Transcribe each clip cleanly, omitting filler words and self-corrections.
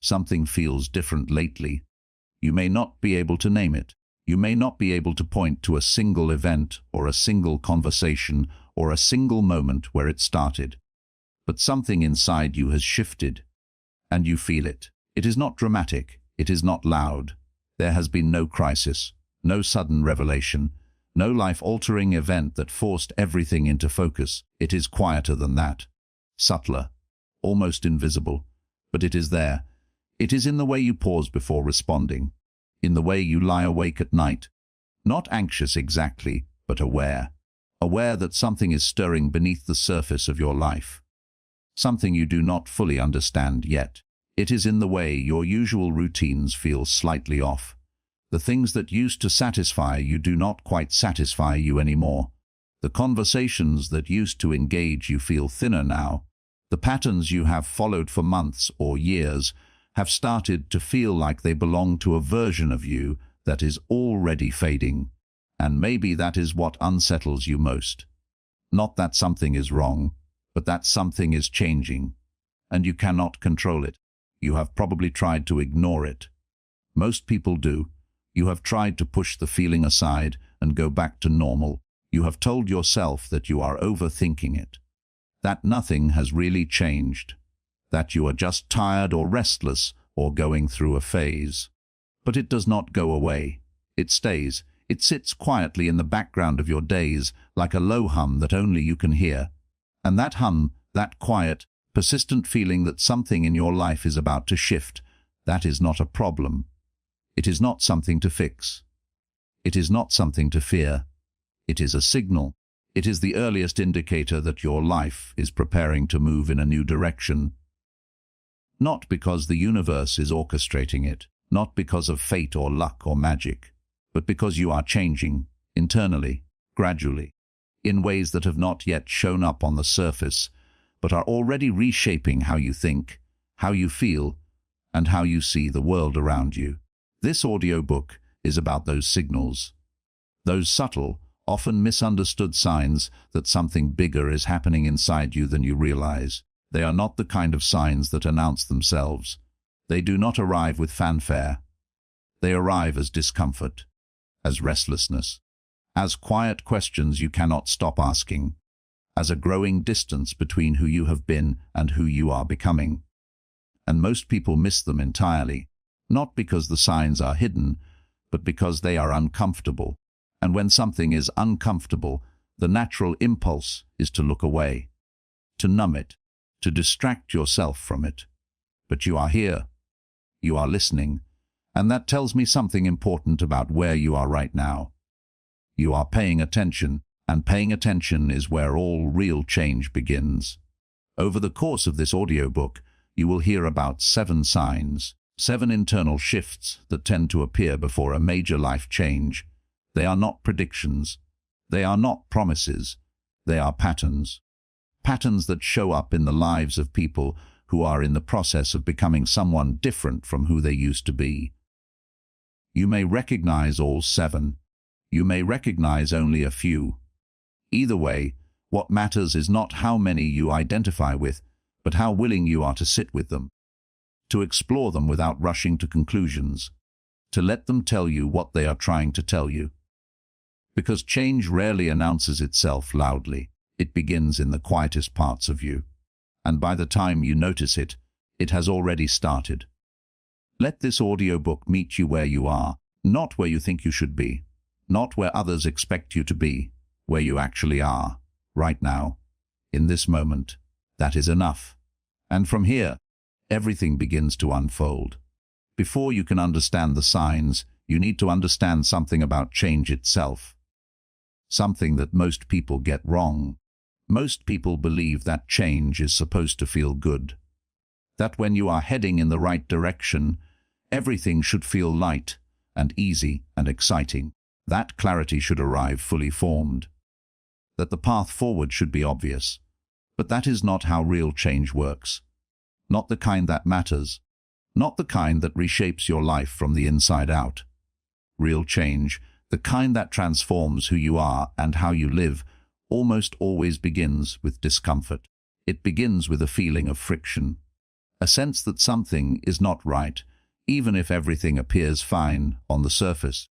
Something feels different lately. You may not be able to name it. You may not be able to point to a single event or a single conversation or a single moment where it started. But something inside you has shifted, and you feel it. It is not dramatic. It is not loud. There has been no crisis, no sudden revelation, no life-altering event that forced everything into focus. It is quieter than that, subtler, almost invisible, but it is there. It is in the way you pause before responding, in the way you lie awake at night, not anxious exactly, but aware that something is stirring beneath the surface of your life, something you do not fully understand yet. It is in the way your usual routines feel slightly off. The things that used to satisfy you do not quite satisfy you anymore. The conversations that used to engage you feel thinner now. The patterns you have followed for months or years have started to feel like they belong to a version of you that is already fading. And maybe that is what unsettles you most. Not that something is wrong, but that something is changing, and you cannot control it. You have probably tried to ignore it. Most people do. You have tried to push the feeling aside and go back to normal. You have told yourself that you are overthinking it, that nothing has really changed, that you are just tired or restless or going through a phase. But it does not go away. It stays. It sits quietly in the background of your days like a low hum that only you can hear. And that hum, that quiet, persistent feeling that something in your life is about to shift, that is not a problem. It is not something to fix. It is not something to fear. It is a signal. It is the earliest indicator that your life is preparing to move in a new direction. Not because the universe is orchestrating it, not because of fate or luck or magic, but because you are changing, internally, gradually, in ways that have not yet shown up on the surface, but are already reshaping how you think, how you feel, and how you see the world around you. This audiobook is about those signals, those subtle, often misunderstood signs that something bigger is happening inside you than you realize. They are not the kind of signs that announce themselves. They do not arrive with fanfare. They arrive as discomfort, as restlessness, as quiet questions you cannot stop asking, as a growing distance between who you have been and who you are becoming. And most people miss them entirely, not because the signs are hidden, but because they are uncomfortable. And when something is uncomfortable, the natural impulse is to look away, to numb it, to distract yourself from it. But you are here. You are listening. And that tells me something important about where you are right now. You are paying attention, and paying attention is where all real change begins. Over the course of this audiobook, you will hear about 7 signs, 7 internal shifts that tend to appear before a major life change. They are not predictions. They are not promises. They are patterns. Patterns that show up in the lives of people who are in the process of becoming someone different from who they used to be. You may recognize all 7. You may recognize only a few. Either way, what matters is not how many you identify with, but how willing you are to sit with them, to explore them without rushing to conclusions, to let them tell you what they are trying to tell you. Because change rarely announces itself loudly. It begins in the quietest parts of you, and by the time you notice it, it has already started. Let this audiobook meet you where you are, not where you think you should be, not where others expect you to be, where you actually are, right now, in this moment. That is enough. And from here, everything begins to unfold. Before you can understand the signs, you need to understand something about change itself. Something that most people get wrong. Most people believe that change is supposed to feel good. That when you are heading in the right direction, everything should feel light and easy and exciting. That clarity should arrive fully formed. That the path forward should be obvious. But that is not how real change works. Not the kind that matters. Not the kind that reshapes your life from the inside out. Real change, the kind that transforms who you are and how you live, almost always begins with discomfort. It begins with a feeling of friction, a sense that something is not right, even if everything appears fine on the surface.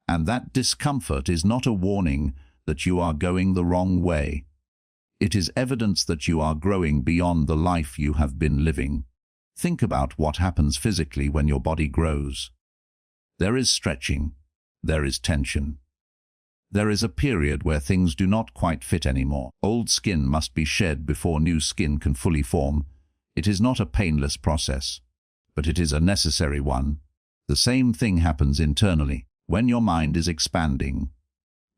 And that discomfort is not a warning that you are going the wrong way. It is evidence that you are growing beyond the life you have been living. Think about what happens physically when your body grows. There is stretching. There is tension. There is a period where things do not quite fit anymore. Old skin must be shed before new skin can fully form. It is not a painless process, but it is a necessary one. The same thing happens internally. When your mind is expanding,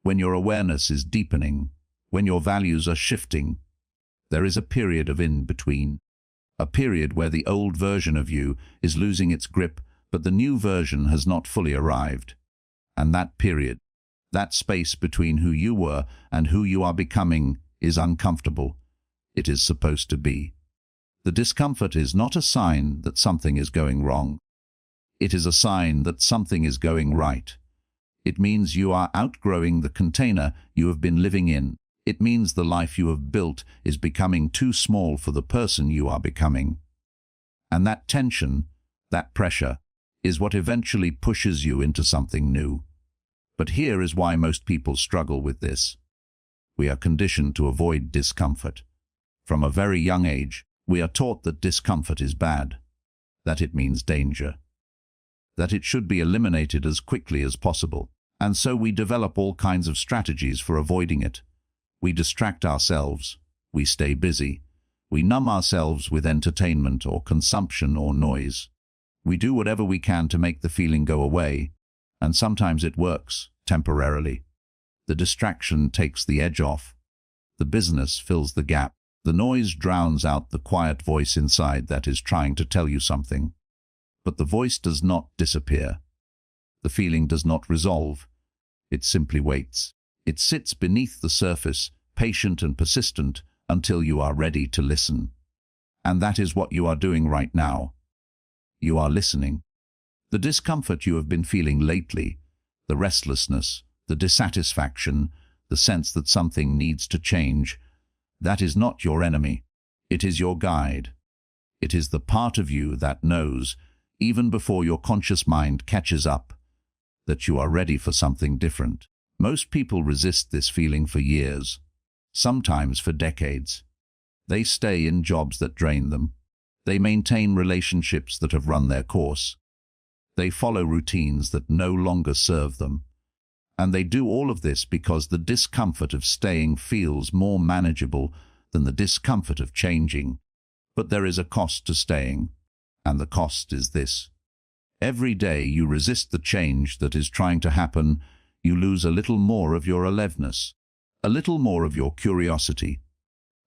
when your awareness is deepening, when your values are shifting, there is a period of in-between. A period where the old version of you is losing its grip, but the new version has not fully arrived. And that period, that space between who you were and who you are becoming, is uncomfortable. It is supposed to be. The discomfort is not a sign that something is going wrong. It is a sign that something is going right. It means you are outgrowing the container you have been living in. It means the life you have built is becoming too small for the person you are becoming. And that tension, that pressure, is what eventually pushes you into something new. But here is why most people struggle with this. We are conditioned to avoid discomfort. From a very young age, we are taught that discomfort is bad, that it means danger, that it should be eliminated as quickly as possible. And so we develop all kinds of strategies for avoiding it. We distract ourselves, we stay busy, we numb ourselves with entertainment or consumption or noise. We do whatever we can to make the feeling go away, and sometimes it works, temporarily. The distraction takes the edge off. The business fills the gap. The noise drowns out the quiet voice inside that is trying to tell you something. But the voice does not disappear. The feeling does not resolve. It simply waits. It sits beneath the surface, patient and persistent, until you are ready to listen. And that is what you are doing right now. You are listening. The discomfort you have been feeling lately, the restlessness, the dissatisfaction, the sense that something needs to change, that is not your enemy. It is your guide. It is the part of you that knows, even before your conscious mind catches up, that you are ready for something different. Most people resist this feeling for years, sometimes for decades. They stay in jobs that drain them. They maintain relationships that have run their course. They follow routines that no longer serve them. And they do all of this because the discomfort of staying feels more manageable than the discomfort of changing. But there is a cost to staying, and the cost is this. Every day you resist the change that is trying to happen, you lose a little more of your aliveness, a little more of your curiosity,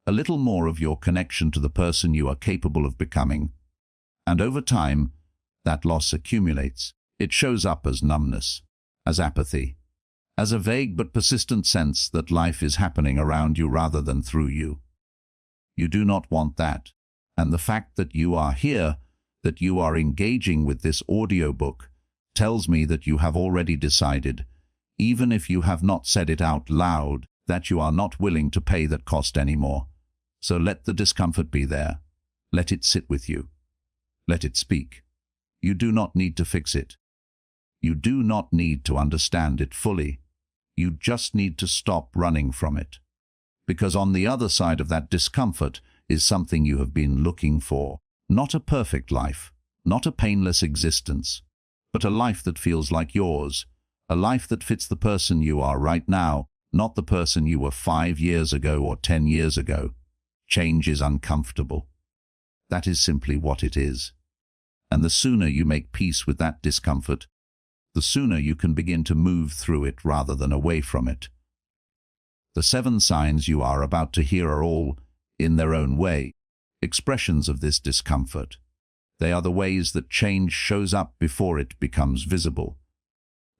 a little more of your connection to the person you are capable of becoming. And over time, that loss accumulates. It shows up as numbness, as apathy, as a vague but persistent sense that life is happening around you rather than through you. You do not want that. And the fact that you are here, that you are engaging with this audiobook, tells me that you have already decided, even if you have not said it out loud, that you are not willing to pay that cost anymore. So let the discomfort be there. Let it sit with you. Let it speak. You do not need to fix it. You do not need to understand it fully. You just need to stop running from it. Because on the other side of that discomfort is something you have been looking for. Not a perfect life, not a painless existence, but a life that feels like yours, a life that fits the person you are right now, not the person you were 5 years ago or 10 years ago. Change is uncomfortable. That is simply what it is. And the sooner you make peace with that discomfort, the sooner you can begin to move through it rather than away from it. The 7 signs you are about to hear are all, in their own way, expressions of this discomfort. They are the ways that change shows up before it becomes visible.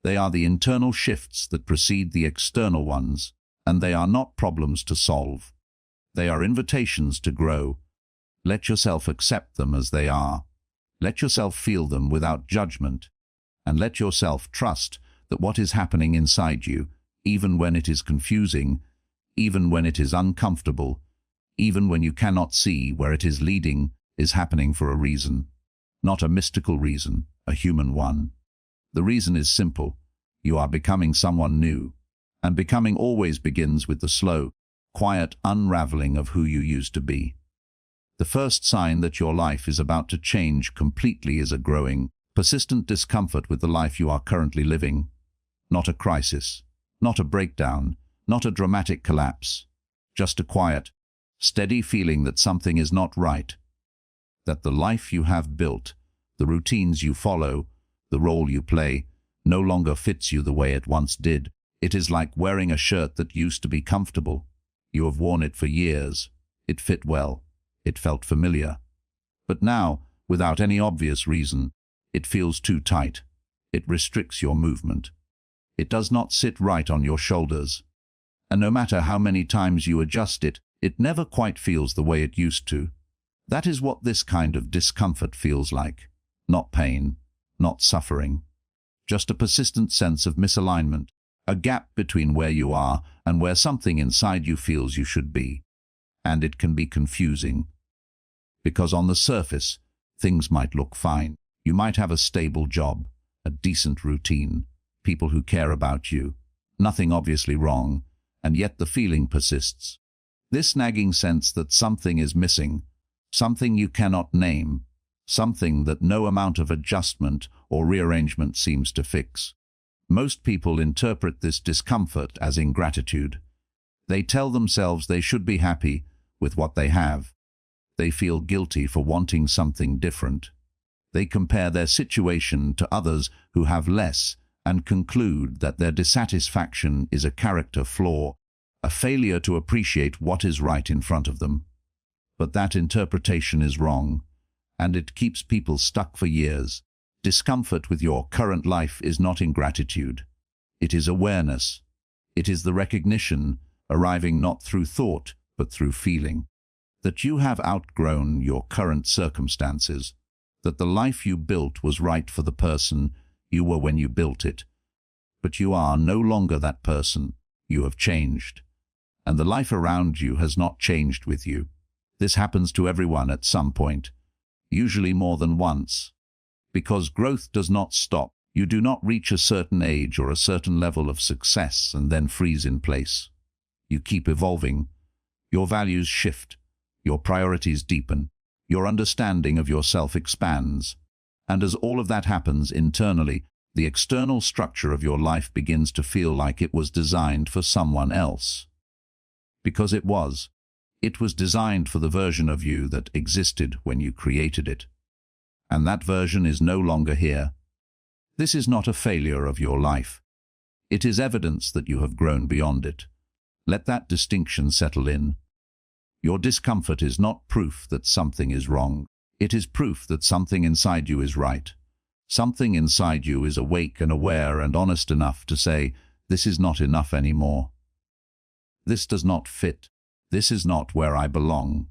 They are the internal shifts that precede the external ones, and they are not problems to solve. They are invitations to grow. Let yourself accept them as they are. Let yourself feel them without judgment, and let yourself trust that what is happening inside you, even when it is confusing, even when it is uncomfortable, even when you cannot see where it is leading, is happening for a reason. Not a mystical reason, a human one. The reason is simple. You are becoming someone new. And becoming always begins with the slow, quiet unraveling of who you used to be. The first sign that your life is about to change completely is a growing, persistent discomfort with the life you are currently living. Not a crisis, not a breakdown, not a dramatic collapse. Just a quiet, steady feeling that something is not right. That the life you have built, the routines you follow, the role you play, no longer fits you the way it once did. It is like wearing a shirt that used to be comfortable. You have worn it for years. It fit well. It felt familiar. But now, without any obvious reason, it feels too tight. It restricts your movement. It does not sit right on your shoulders. And no matter how many times you adjust it, it never quite feels the way it used to. That is what this kind of discomfort feels like. Not pain, not suffering. Just a persistent sense of misalignment. A gap between where you are and where something inside you feels you should be. And it can be confusing. Because on the surface, things might look fine. You might have a stable job, a decent routine, people who care about you, nothing obviously wrong, and yet the feeling persists. This nagging sense that something is missing, something you cannot name, something that no amount of adjustment or rearrangement seems to fix. Most people interpret this discomfort as ingratitude. They tell themselves they should be happy with what they have. They feel guilty for wanting something different. They compare their situation to others who have less and conclude that their dissatisfaction is a character flaw, a failure to appreciate what is right in front of them. But that interpretation is wrong, and it keeps people stuck for years. Discomfort with your current life is not ingratitude. It is awareness. It is the recognition, arriving not through thought, but through feeling, that you have outgrown your current circumstances, that the life you built was right for the person you were when you built it. But you are no longer that person. You have changed. And the life around you has not changed with you. This happens to everyone at some point, usually more than once. Because growth does not stop. You do not reach a certain age or a certain level of success and then freeze in place. You keep evolving. Your values shift. Your priorities deepen. Your understanding of yourself expands. And as all of that happens internally, the external structure of your life begins to feel like it was designed for someone else. Because it was. It was designed for the version of you that existed when you created it. And that version is no longer here. This is not a failure of your life. It is evidence that you have grown beyond it. Let that distinction settle in. Your discomfort is not proof that something is wrong. It is proof that something inside you is right. Something inside you is awake and aware and honest enough to say, this is not enough anymore. This does not fit. This is not where I belong.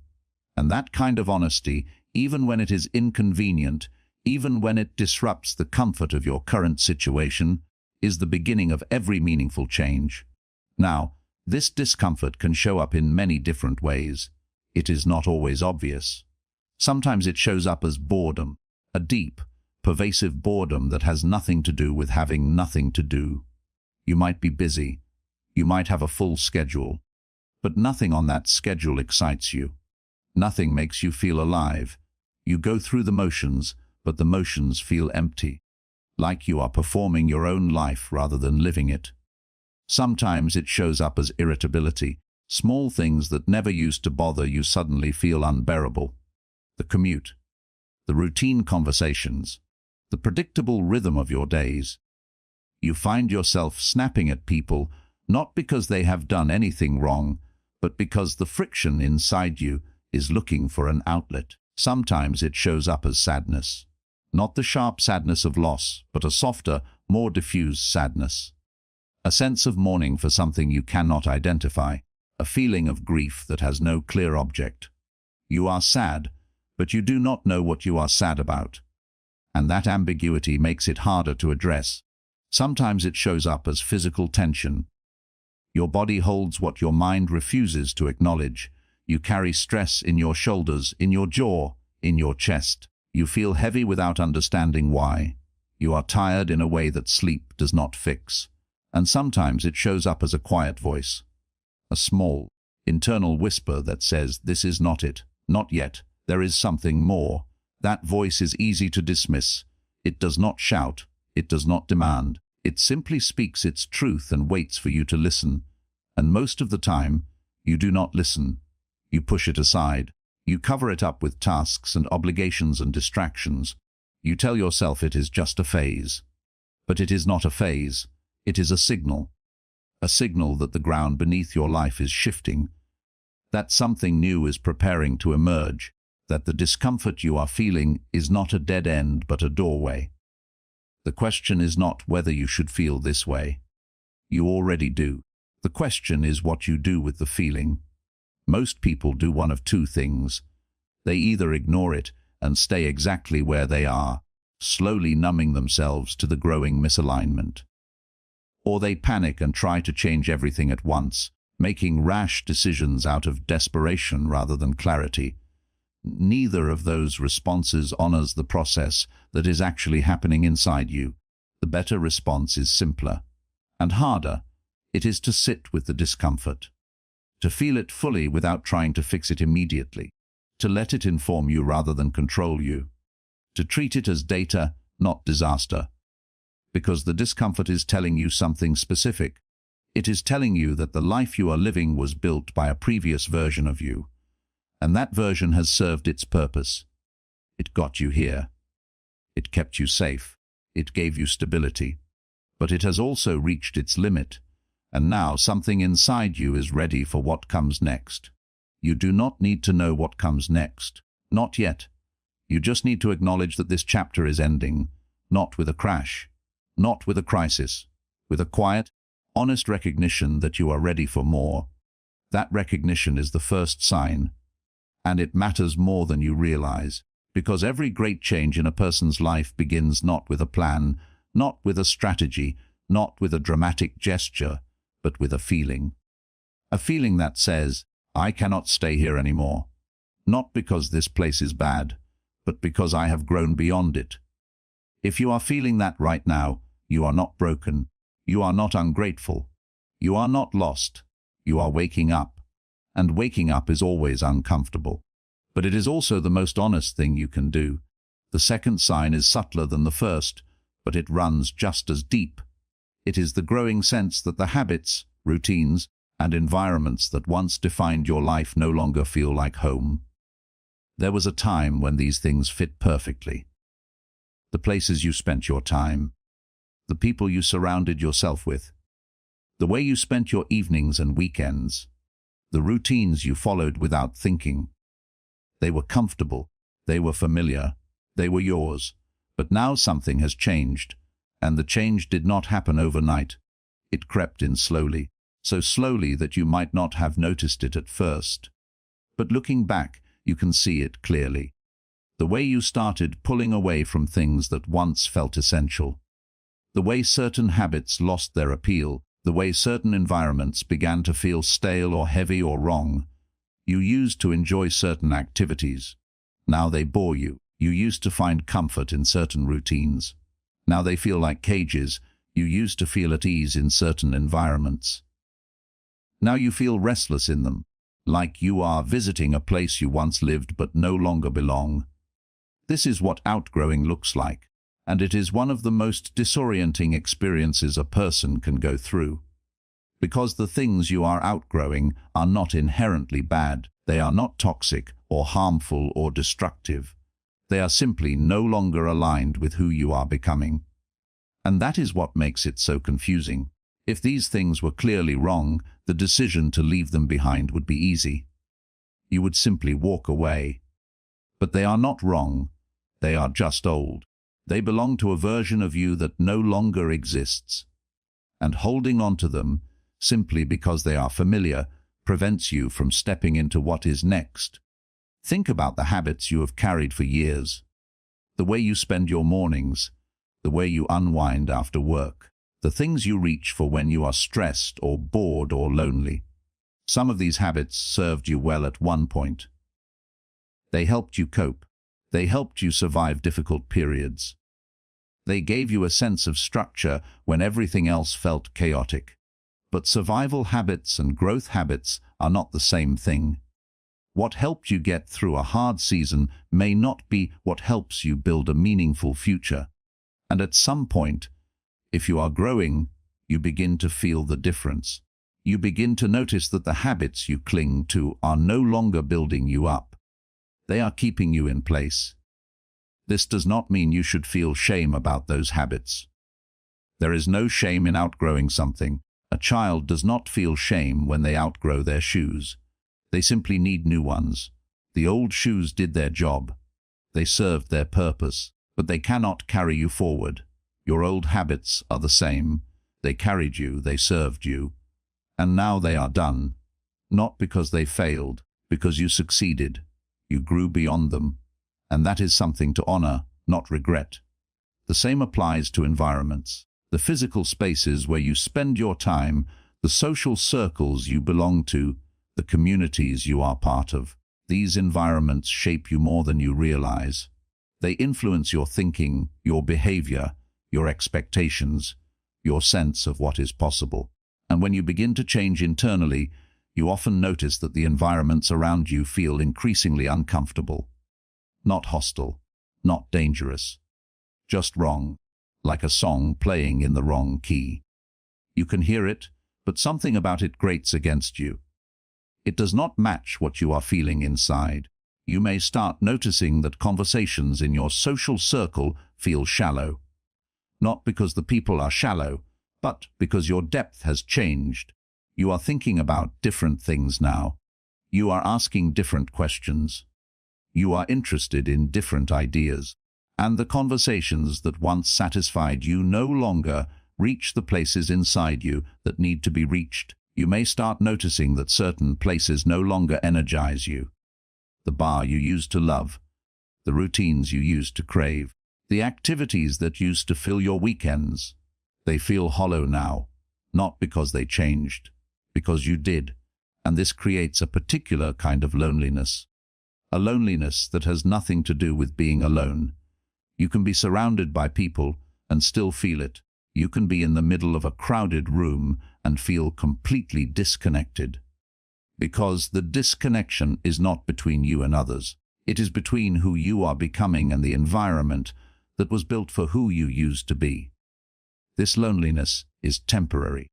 And that kind of honesty, even when it is inconvenient, even when it disrupts the comfort of your current situation, is the beginning of every meaningful change. Now, this discomfort can show up in many different ways. It is not always obvious. Sometimes it shows up as boredom, a deep, pervasive boredom that has nothing to do with having nothing to do. You might be busy. You might have a full schedule. But nothing on that schedule excites you. Nothing makes you feel alive. You go through the motions, but the motions feel empty, like you are performing your own life rather than living it. Sometimes it shows up as irritability. Small things that never used to bother you suddenly feel unbearable. The commute, the routine conversations, the predictable rhythm of your days. You find yourself snapping at people, not because they have done anything wrong, but because the friction inside you is looking for an outlet. Sometimes it shows up as sadness. Not the sharp sadness of loss, but a softer, more diffuse sadness. A sense of mourning for something you cannot identify. A feeling of grief that has no clear object. You are sad, but you do not know what you are sad about. And that ambiguity makes it harder to address. Sometimes it shows up as physical tension. Your body holds what your mind refuses to acknowledge. You carry stress in your shoulders, in your jaw, in your chest. You feel heavy without understanding why. You are tired in a way that sleep does not fix. And sometimes it shows up as a quiet voice, a small, internal whisper that says, "This is not it, not yet, there is something more." That voice is easy to dismiss. It does not shout, it does not demand. It simply speaks its truth and waits for you to listen. And most of the time, you do not listen. You push it aside. You cover it up with tasks and obligations and distractions. You tell yourself it is just a phase. But it is not a phase. It is a signal that the ground beneath your life is shifting, that something new is preparing to emerge, that the discomfort you are feeling is not a dead end but a doorway. The question is not whether you should feel this way. You already do. The question is what you do with the feeling. Most people do one of two things. They either ignore it and stay exactly where they are, slowly numbing themselves to the growing misalignment. Or they panic and try to change everything at once, making rash decisions out of desperation rather than clarity. Neither of those responses honors the process that is actually happening inside you. The better response is simpler and harder. It is to sit with the discomfort, to feel it fully without trying to fix it immediately, to let it inform you rather than control you, to treat it as data, not disaster. Because the discomfort is telling you something specific. It is telling you that the life you are living was built by a previous version of you, and that version has served its purpose. It got you here. It kept you safe. It gave you stability. But it has also reached its limit, and now something inside you is ready for what comes next. You do not need to know what comes next. Not yet. You just need to acknowledge that this chapter is ending, not with a crash, not with a crisis, with a quiet, honest recognition that you are ready for more. That recognition is the first sign, and it matters more than you realize, because every great change in a person's life begins not with a plan, not with a strategy, not with a dramatic gesture, but with a feeling. A feeling that says, "I cannot stay here anymore," not because this place is bad, but because I have grown beyond it. If you are feeling that right now, you are not broken. You are not ungrateful. You are not lost. You are waking up. And waking up is always uncomfortable. But it is also the most honest thing you can do. The second sign is subtler than the first, but it runs just as deep. It is the growing sense that the habits, routines, and environments that once defined your life no longer feel like home. There was a time when these things fit perfectly. The places you spent your time, the people you surrounded yourself with, the way you spent your evenings and weekends, the routines you followed without thinking. They were comfortable, they were familiar, they were yours. But now something has changed, and the change did not happen overnight. It crept in slowly, so slowly that you might not have noticed it at first. But looking back, you can see it clearly. The way you started pulling away from things that once felt essential. The way certain habits lost their appeal, the way certain environments began to feel stale or heavy or wrong. You used to enjoy certain activities. Now they bore you. You used to find comfort in certain routines. Now they feel like cages. You used to feel at ease in certain environments. Now you feel restless in them, like you are visiting a place you once lived but no longer belong. This is what outgrowing looks like. And it is one of the most disorienting experiences a person can go through. Because the things you are outgrowing are not inherently bad. They are not toxic or harmful or destructive. They are simply no longer aligned with who you are becoming. And that is what makes it so confusing. If these things were clearly wrong, the decision to leave them behind would be easy. You would simply walk away. But they are not wrong. They are just old. They belong to a version of you that no longer exists. And holding on to them, simply because they are familiar, prevents you from stepping into what is next. Think about the habits you have carried for years. The way you spend your mornings, the way you unwind after work, the things you reach for when you are stressed or bored or lonely. Some of these habits served you well at one point. They helped you cope. They helped you survive difficult periods. They gave you a sense of structure when everything else felt chaotic. But survival habits and growth habits are not the same thing. What helped you get through a hard season may not be what helps you build a meaningful future. And at some point, if you are growing, you begin to feel the difference. You begin to notice that the habits you cling to are no longer building you up. They are keeping you in place. This does not mean you should feel shame about those habits. There is no shame in outgrowing something. A child does not feel shame when they outgrow their shoes. They simply need new ones. The old shoes did their job. They served their purpose, but they cannot carry you forward. Your old habits are the same. They carried you, they served you. And now they are done. Not because they failed, because you succeeded. You grew beyond them. And that is something to honor, not regret. The same applies to environments. The physical spaces where you spend your time, the social circles you belong to, the communities you are part of. These environments shape you more than you realize. They influence your thinking, your behavior, your expectations, your sense of what is possible. And when you begin to change internally, you often notice that the environments around you feel increasingly uncomfortable. Not hostile, not dangerous, just wrong, like a song playing in the wrong key. You can hear it, but something about it grates against you. It does not match what you are feeling inside. You may start noticing that conversations in your social circle feel shallow. Not because the people are shallow, but because your depth has changed. You are thinking about different things now. You are asking different questions. You are interested in different ideas. And the conversations that once satisfied you no longer reach the places inside you that need to be reached. You may start noticing that certain places no longer energize you. The bar you used to love, the routines you used to crave, the activities that used to fill your weekends. They feel hollow now, not because they changed, because you did. And this creates a particular kind of loneliness. A loneliness that has nothing to do with being alone. You can be surrounded by people and still feel it. You can be in the middle of a crowded room and feel completely disconnected. Because the disconnection is not between you and others. It is between who you are becoming and the environment that was built for who you used to be. This loneliness is temporary,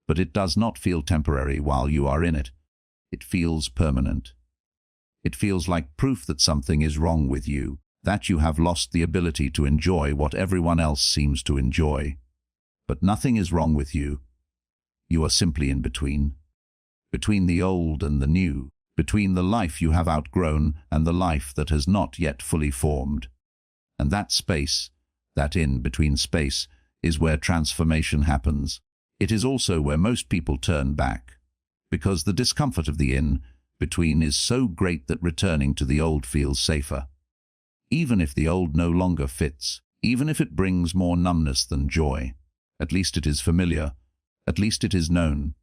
but it does not feel temporary while you are in it. It feels permanent. It feels like proof that something is wrong with you, that you have lost the ability to enjoy what everyone else seems to enjoy. But nothing is wrong with you. You are simply in between. Between the old and the new. Between the life you have outgrown and the life that has not yet fully formed. And that space, that in-between space, is where transformation happens. It is also where most people turn back. Because the discomfort of the in-between is so great that returning to the old feels safer. Even if the old no longer fits, even if it brings more numbness than joy. At least it is familiar. At least it is known.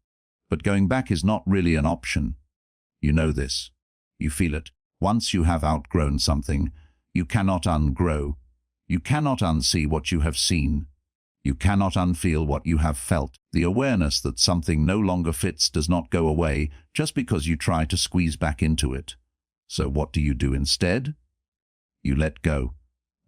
But going back is not really an option. You know this. You feel it. Once you have outgrown something, you cannot ungrow. You cannot unsee what you have seen. You cannot unfeel what you have felt. The awareness that something no longer fits does not go away just because you try to squeeze back into it. So what do you do instead? You let go.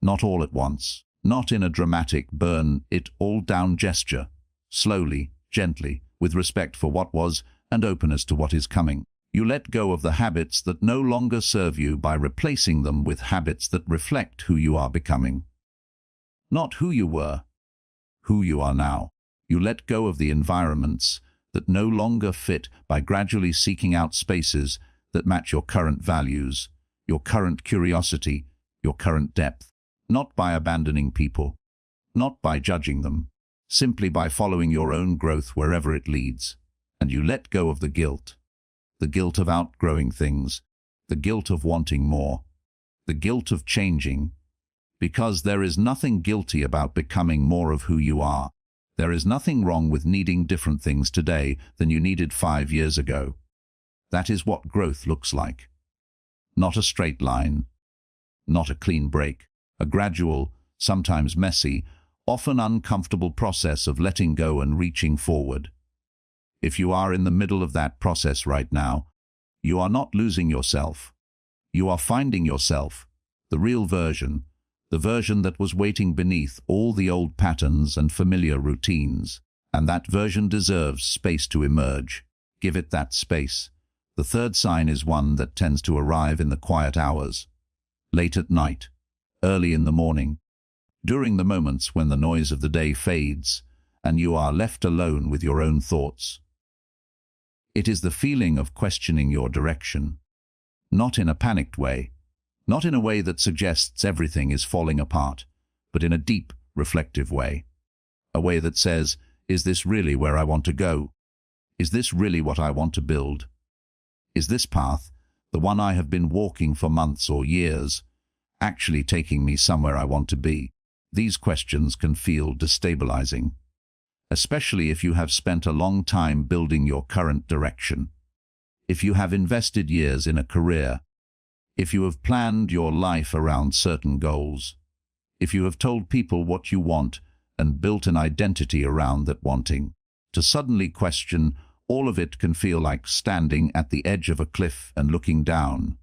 Not all at once. Not in a dramatic burn-it-all-down gesture. Slowly, gently, with respect for what was and openness to what is coming. You let go of the habits that no longer serve you by replacing them with habits that reflect who you are becoming. Not who you were, who you are now. You let go of the environments that no longer fit by gradually seeking out spaces that match your current values, your current curiosity, your current depth. Not by abandoning people, not by judging them, simply by following your own growth wherever it leads. And you let go of the guilt of outgrowing things, the guilt of wanting more, the guilt of changing, because there is nothing guilty about becoming more of who you are. There is nothing wrong with needing different things today than you needed 5 years ago. That is what growth looks like. Not a straight line, not a clean break, a gradual, sometimes messy, often uncomfortable process of letting go and reaching forward. If you are in the middle of that process right now, you are not losing yourself. You are finding yourself, the real version, the version that was waiting beneath all the old patterns and familiar routines. And that version deserves space to emerge. Give it that space. The third sign is one that tends to arrive in the quiet hours, late at night, early in the morning, during the moments when the noise of the day fades and you are left alone with your own thoughts. It is the feeling of questioning your direction, not in a panicked way, not in a way that suggests everything is falling apart, but in a deep, reflective way. A way that says, is this really where I want to go? Is this really what I want to build? Is this path, the one I have been walking for months or years, actually taking me somewhere I want to be? These questions can feel destabilizing, especially if you have spent a long time building your current direction. If you have invested years in a career, if you have planned your life around certain goals, if you have told people what you want and built an identity around that wanting, to suddenly question all of it can feel like standing at the edge of a cliff and looking down.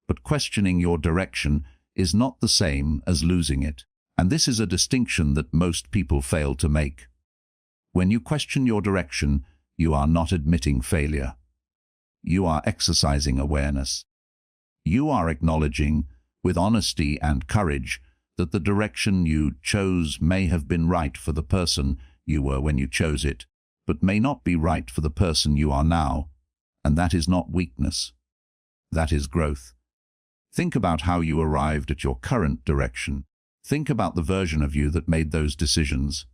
But questioning your direction is not the same as losing it, and this is a distinction that most people fail to make. When you question your direction, you are not admitting failure. You are exercising awareness. You are acknowledging, with honesty and courage, that the direction you chose may have been right for the person you were when you chose it, but may not be right for the person you are now, and that is not weakness. That is growth. Think about how you arrived at your current direction. Think about the version of you that made those decisions.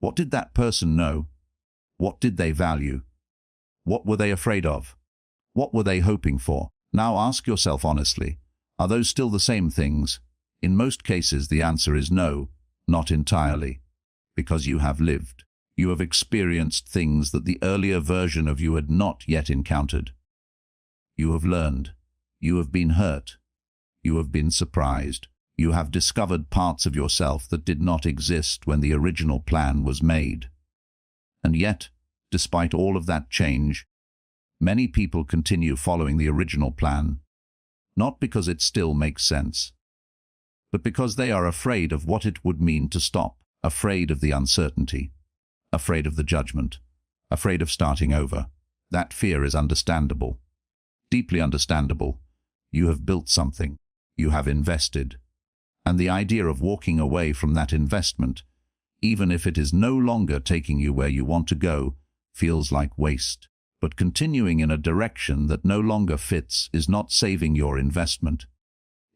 What did that person know? What did they value? What were they afraid of? What were they hoping for? Now ask yourself honestly, are those still the same things? In most cases, the answer is no, not entirely, because you have lived. You have experienced things that the earlier version of you had not yet encountered. You have learned. You have been hurt. You have been surprised. You have discovered parts of yourself that did not exist when the original plan was made. And yet, despite all of that change, many people continue following the original plan, not because it still makes sense, but because they are afraid of what it would mean to stop, afraid of the uncertainty, afraid of the judgment, afraid of starting over. That fear is understandable, deeply understandable. You have built something, you have invested, and the idea of walking away from that investment, even if it is no longer taking you where you want to go, feels like waste. But continuing in a direction that no longer fits is not saving your investment.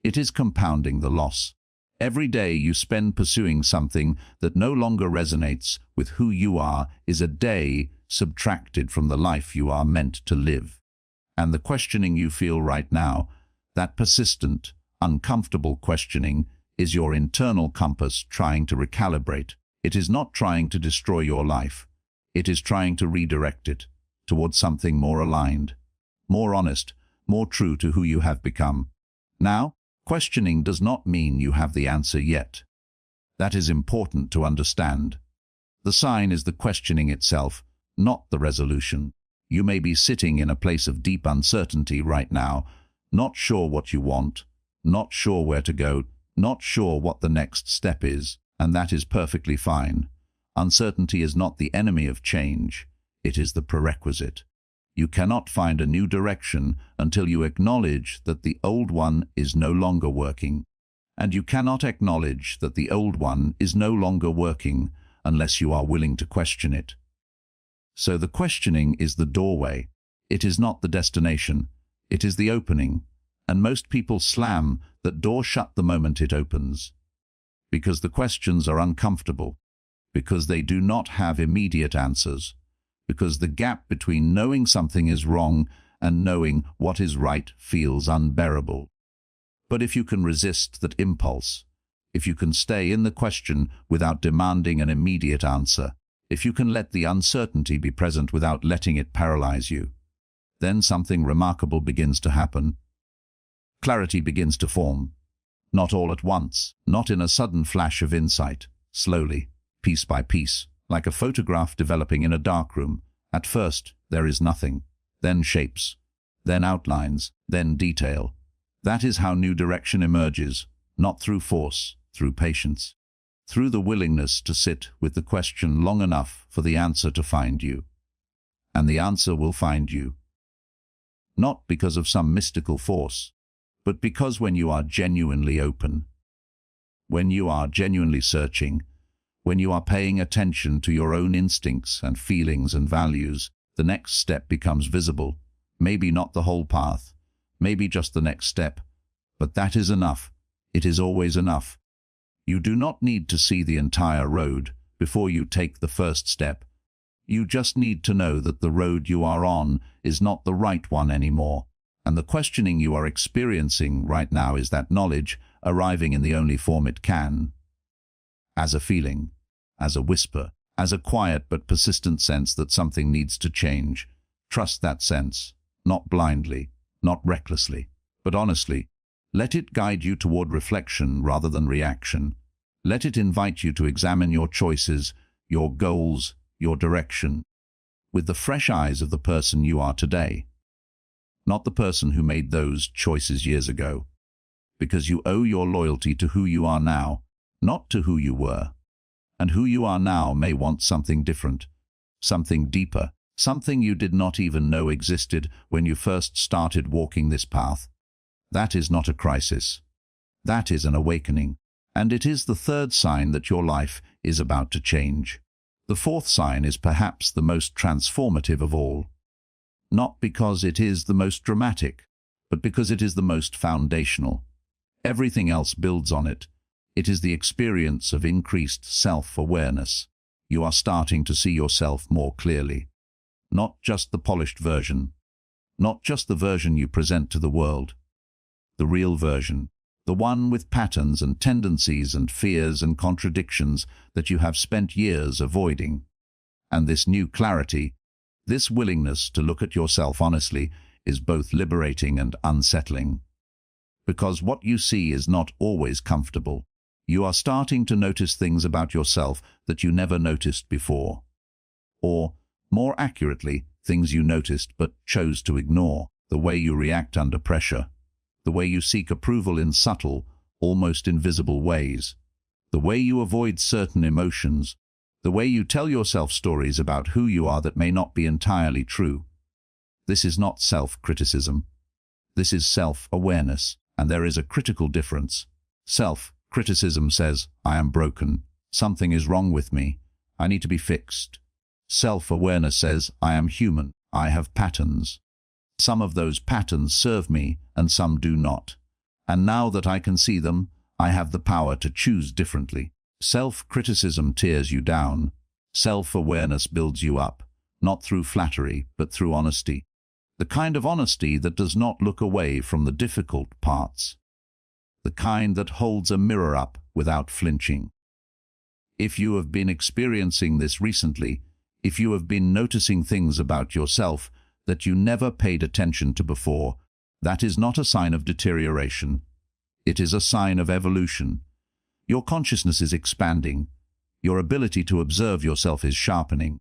It is compounding the loss. Every day you spend pursuing something that no longer resonates with who you are is a day subtracted from the life you are meant to live. And the questioning you feel right now, that persistent, uncomfortable questioning, is your internal compass trying to recalibrate. It is not trying to destroy your life. It is trying to redirect it towards something more aligned, more honest, more true to who you have become. Now, questioning does not mean you have the answer yet. That is important to understand. The sign is the questioning itself, not the resolution. You may be sitting in a place of deep uncertainty right now, not sure what you want, not sure where to go, not sure what the next step is, and that is perfectly fine. Uncertainty is not the enemy of change. It is the prerequisite. You cannot find a new direction until you acknowledge that the old one is no longer working. And you cannot acknowledge that the old one is no longer working unless you are willing to question it. So the questioning is the doorway. It is not the destination. It is the opening. And most people slam that door shut the moment it opens. Because the questions are uncomfortable. Because they do not have immediate answers. Because the gap between knowing something is wrong and knowing what is right feels unbearable. But if you can resist that impulse, if you can stay in the question without demanding an immediate answer, if you can let the uncertainty be present without letting it paralyze you, then something remarkable begins to happen. Clarity begins to form. Not all at once, not in a sudden flash of insight, slowly, piece by piece, like a photograph developing in a darkroom. At first, there is nothing, then shapes, then outlines, then detail. That is how new direction emerges, not through force, through patience, through the willingness to sit with the question long enough for the answer to find you. And the answer will find you. Not because of some mystical force, but because when you are genuinely open, when you are genuinely searching, when you are paying attention to your own instincts and feelings and values, the next step becomes visible. Maybe not the whole path, maybe just the next step, but that is enough. It is always enough. You do not need to see the entire road before you take the first step. You just need to know that the road you are on is not the right one anymore, and the questioning you are experiencing right now is that knowledge arriving in the only form it can. As a feeling, as a whisper, as a quiet but persistent sense that something needs to change. Trust that sense, not blindly, not recklessly, but honestly. Let it guide you toward reflection rather than reaction. Let it invite you to examine your choices, your goals, your direction, with the fresh eyes of the person you are today, not the person who made those choices years ago, because you owe your loyalty to who you are now, not to who you were. And who you are now may want something different, something deeper, something you did not even know existed when you first started walking this path. That is not a crisis. That is an awakening, and it is the third sign that your life is about to change. The fourth sign is perhaps the most transformative of all, not because it is the most dramatic, but because it is the most foundational. Everything else builds on it. It is the experience of increased self-awareness. You are starting to see yourself more clearly. Not just the polished version, not just the version you present to the world. The real version, the one with patterns and tendencies and fears and contradictions that you have spent years avoiding. And this new clarity, this willingness to look at yourself honestly, is both liberating and unsettling. Because what you see is not always comfortable. You are starting to notice things about yourself that you never noticed before. Or, more accurately, things you noticed but chose to ignore. The way you react under pressure, the way you seek approval in subtle, almost invisible ways, the way you avoid certain emotions, the way you tell yourself stories about who you are that may not be entirely true. This is not self-criticism. This is self-awareness, and there is a critical difference. Self-criticism says, I am broken, something is wrong with me, I need to be fixed. Self-awareness says, I am human, I have patterns. Some of those patterns serve me and some do not. And now that I can see them, I have the power to choose differently. Self-criticism tears you down. Self-awareness builds you up, not through flattery, but through honesty. The kind of honesty that does not look away from the difficult parts. The kind that holds a mirror up without flinching. If you have been experiencing this recently, if you have been noticing things about yourself that you never paid attention to before, that is not a sign of deterioration. It is a sign of evolution. Your consciousness is expanding. Your ability to observe yourself is sharpening.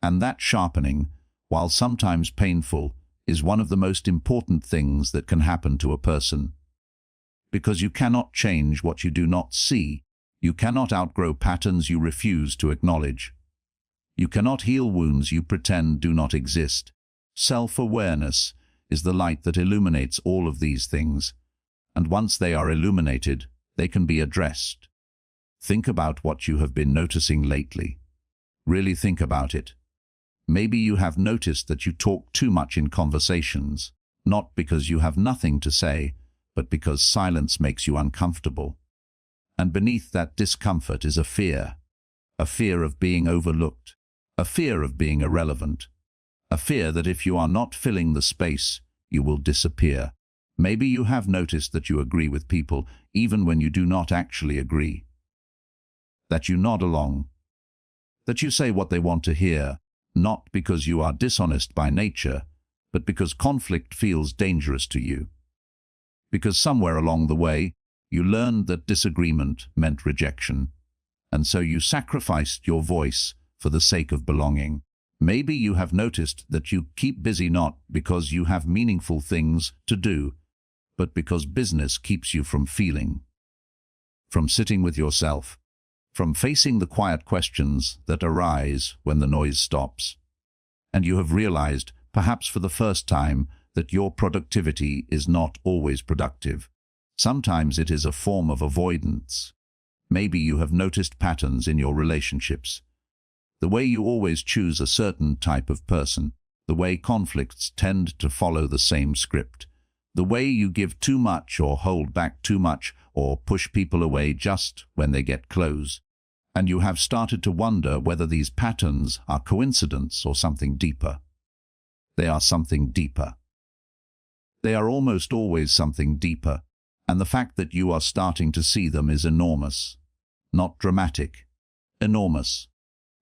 And that sharpening, while sometimes painful, is one of the most important things that can happen to a person. Because you cannot change what you do not see. You cannot outgrow patterns you refuse to acknowledge. You cannot heal wounds you pretend do not exist. Self-awareness is the light that illuminates all of these things, and once they are illuminated, they can be addressed. Think about what you have been noticing lately. Really think about it. Maybe you have noticed that you talk too much in conversations, not because you have nothing to say, but because silence makes you uncomfortable. And beneath that discomfort is a fear of being overlooked, a fear of being irrelevant, a fear that if you are not filling the space, you will disappear. Maybe you have noticed that you agree with people even when you do not actually agree, that you nod along, that you say what they want to hear, not because you are dishonest by nature, but because conflict feels dangerous to you. Because somewhere along the way, You learned that disagreement meant rejection, and so you sacrificed your voice for the sake of belonging. Maybe you have noticed that you keep busy not because you have meaningful things to do, but because business keeps you from feeling, from sitting with yourself, from facing the quiet questions that arise when the noise stops. And you have realized, perhaps for the first time, that your productivity is not always productive. Sometimes it is a form of avoidance. Maybe you have noticed patterns in your relationships. The way you always choose a certain type of person, the way conflicts tend to follow the same script, the way you give too much or hold back too much or push people away just when they get close. And you have started to wonder whether these patterns are coincidence or something deeper. They are something deeper. They are almost always something deeper, and the fact that you are starting to see them is enormous. Not dramatic, enormous.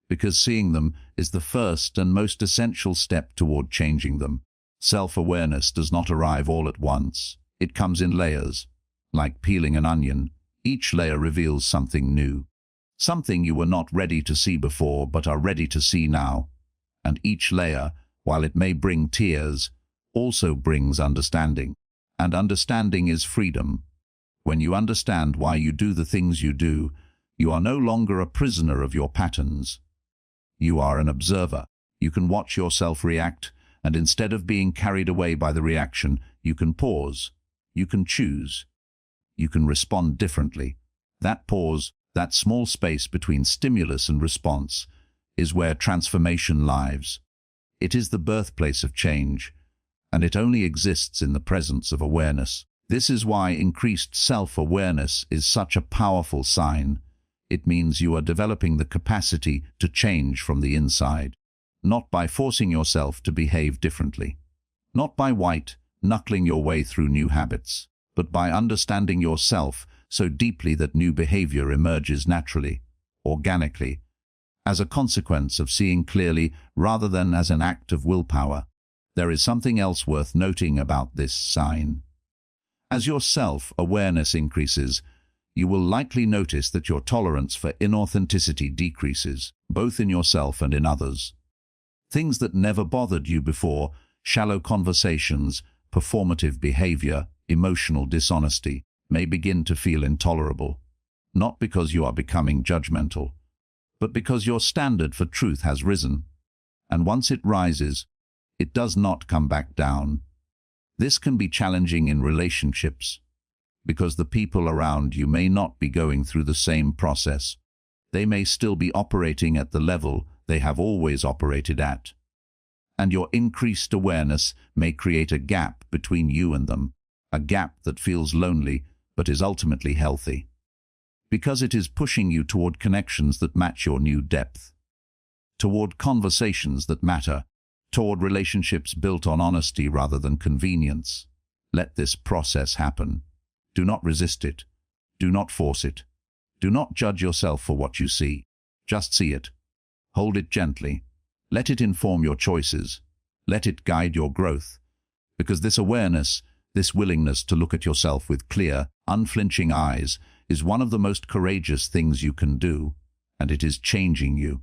Because seeing them is the first and most essential step toward changing them. Self-awareness does not arrive all at once. It comes in layers. Like peeling an onion, each layer reveals something new. Something you were not ready to see before but are ready to see now. And each layer, while it may bring tears, also brings understanding. And understanding is freedom. When you understand why you do the things you do, you are no longer a prisoner of your patterns. You are an observer. You can watch yourself react, and instead of being carried away by the reaction, you can pause. You can choose. You can respond differently. That pause, that small space between stimulus and response, is where transformation lives. It is the birthplace of change, and it only exists in the presence of awareness. This is why increased self-awareness is such a powerful sign. It means you are developing the capacity to change from the inside, not by forcing yourself to behave differently, not by white-knuckling your way through new habits, but by understanding yourself so deeply that new behavior emerges naturally, organically, as a consequence of seeing clearly rather than as an act of willpower. There is something else worth noting about this sign. As your self-awareness increases, you will likely notice that your tolerance for inauthenticity decreases, both in yourself and in others. Things that never bothered you before, shallow conversations, performative behavior, emotional dishonesty, may begin to feel intolerable, not because you are becoming judgmental, but because your standard for truth has risen. And once it rises, it does not come back down. This can be challenging in relationships, because the people around you may not be going through the same process. They may still be operating at the level they have always operated at. And your increased awareness may create a gap between you and them, a gap that feels lonely but is ultimately healthy, because it is pushing you toward connections that match your new depth, toward conversations that matter, toward relationships built on honesty rather than convenience. Let this process happen. Do not resist it. Do not force it. Do not judge yourself for what you see. Just see it. Hold it gently. Let it inform your choices. Let it guide your growth. Because this awareness, this willingness to look at yourself with clear, unflinching eyes, is one of the most courageous things you can do, and it is changing you,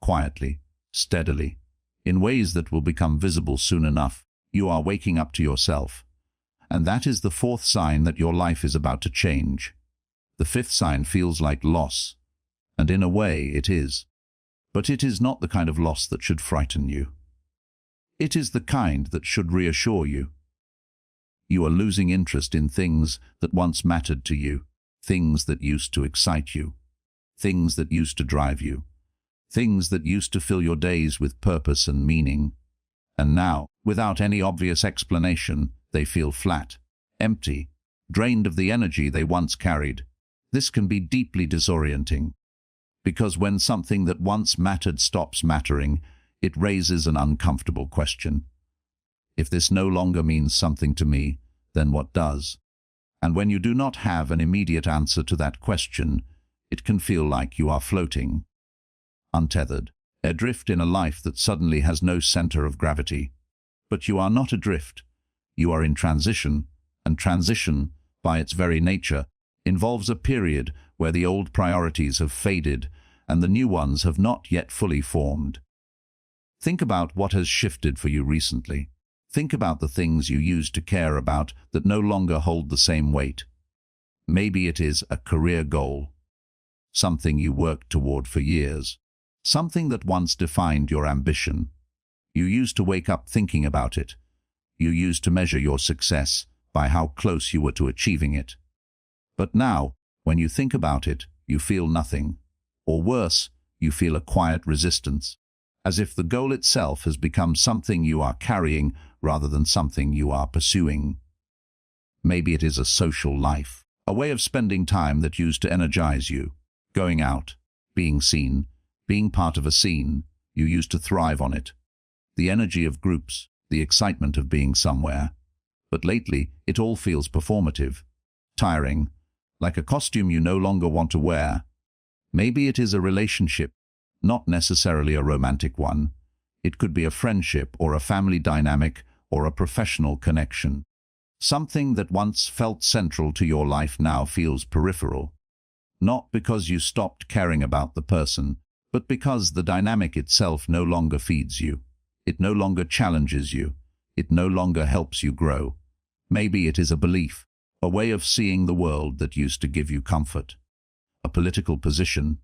quietly, steadily, in ways that will become visible soon enough. You are waking up to yourself. And that is the fourth sign that your life is about to change. The fifth sign feels like loss, and in a way it is. But it is not the kind of loss that should frighten you. It is the kind that should reassure you. You are losing interest in things that once mattered to you, things that used to excite you, things that used to drive you, things that used to fill your days with purpose and meaning. And now, without any obvious explanation, they feel flat, empty, drained of the energy they once carried. This can be deeply disorienting, because when something that once mattered stops mattering, it raises an uncomfortable question. If this no longer means something to me, then what does? And when you do not have an immediate answer to that question, it can feel like you are floating, untethered, adrift in a life that suddenly has no center of gravity. But you are not adrift. You are in transition, and transition, by its very nature, involves a period where the old priorities have faded and the new ones have not yet fully formed. Think about what has shifted for you recently. Think about the things you used to care about that no longer hold the same weight. Maybe it is a career goal, something you worked toward for years, something that once defined your ambition. You used to wake up thinking about it. You used to measure your success by how close you were to achieving it. But now, when you think about it, you feel nothing. Or worse, you feel a quiet resistance, as if the goal itself has become something you are carrying rather than something you are pursuing. Maybe it is a social life, a way of spending time that used to energize you. Going out, being seen, being part of a scene, you used to thrive on it. The energy of groups, the excitement of being somewhere. But lately, it all feels performative, tiring, like a costume you no longer want to wear. Maybe it is a relationship, not necessarily a romantic one. It could be a friendship or a family dynamic or a professional connection. Something that once felt central to your life now feels peripheral. Not because you stopped caring about the person, but because the dynamic itself no longer feeds you. It no longer challenges you. It no longer helps you grow. Maybe it is a belief, a way of seeing the world that used to give you comfort. A political position,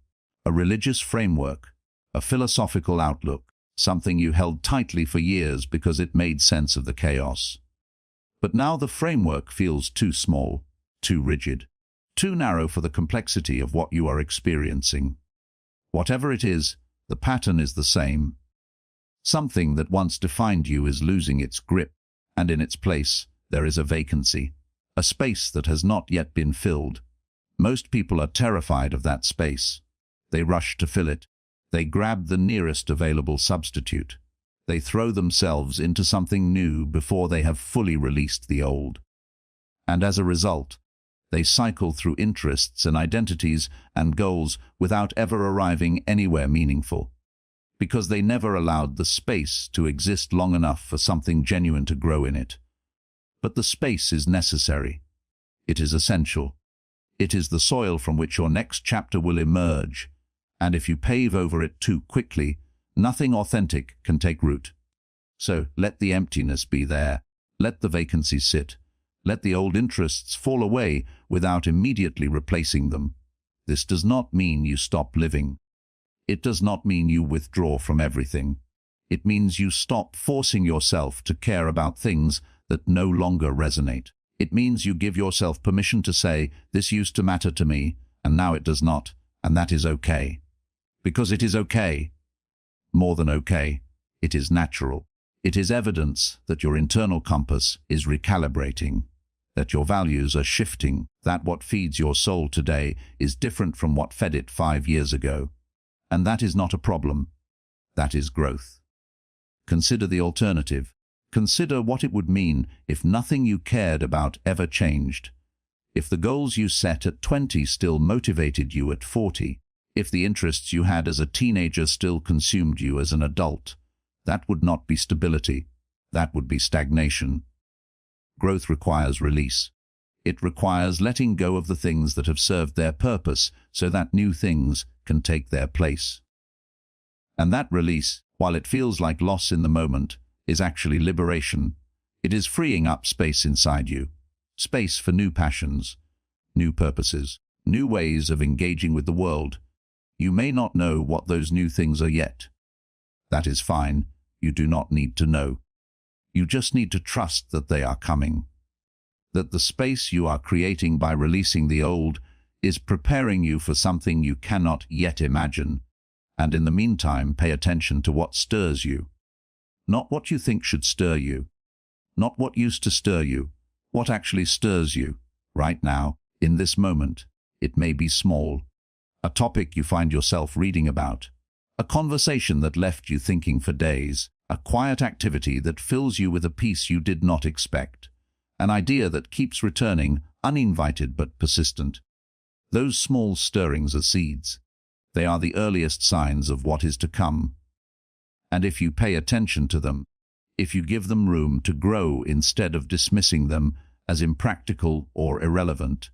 a religious framework, a philosophical outlook, something you held tightly for years because it made sense of the chaos. But now the framework feels too small, too rigid, too narrow for the complexity of what you are experiencing. Whatever it is, the pattern is the same. Something that once defined you is losing its grip, and in its place there is a vacancy, a space that has not yet been filled. Most people are terrified of that space. They rush to fill it. They grab the nearest available substitute. They throw themselves into something new before they have fully released the old. And as a result, they cycle through interests and identities and goals without ever arriving anywhere meaningful, because they never allowed the space to exist long enough for something genuine to grow in it. But the space is necessary. It is essential. It is the soil from which your next chapter will emerge, and if you pave over it too quickly, nothing authentic can take root. So let the emptiness be there. Let the vacancy sit. Let the old interests fall away without immediately replacing them. This does not mean you stop living. It does not mean you withdraw from everything. It means you stop forcing yourself to care about things that no longer resonate. It means you give yourself permission to say, this used to matter to me, and now it does not, and that is okay. Because it is okay. More than okay, it is natural. It is evidence that your internal compass is recalibrating, that your values are shifting, that what feeds your soul today is different from what fed it 5 years ago. And that is not a problem. That is growth. Consider the alternative. Consider what it would mean if nothing you cared about ever changed. If the goals you set at 20 still motivated you at 40. If the interests you had as a teenager still consumed you as an adult. That would not be stability. That would be stagnation. Growth requires release. It requires letting go of the things that have served their purpose so that new things can take their place. And that release, while it feels like loss in the moment, is actually liberation. It is freeing up space inside you. Space for new passions, new purposes, new ways of engaging with the world. You may not know what those new things are yet. That is fine. You do not need to know. You just need to trust that they are coming. That the space you are creating by releasing the old is preparing you for something you cannot yet imagine. And in the meantime, pay attention to what stirs you. Not what you think should stir you. Not what used to stir you. What actually stirs you, right now, in this moment. It may be small. A topic you find yourself reading about. A conversation that left you thinking for days. A quiet activity that fills you with a peace you did not expect. An idea that keeps returning, uninvited but persistent. Those small stirrings are seeds. They are the earliest signs of what is to come. And if you pay attention to them, if you give them room to grow instead of dismissing them as impractical or irrelevant,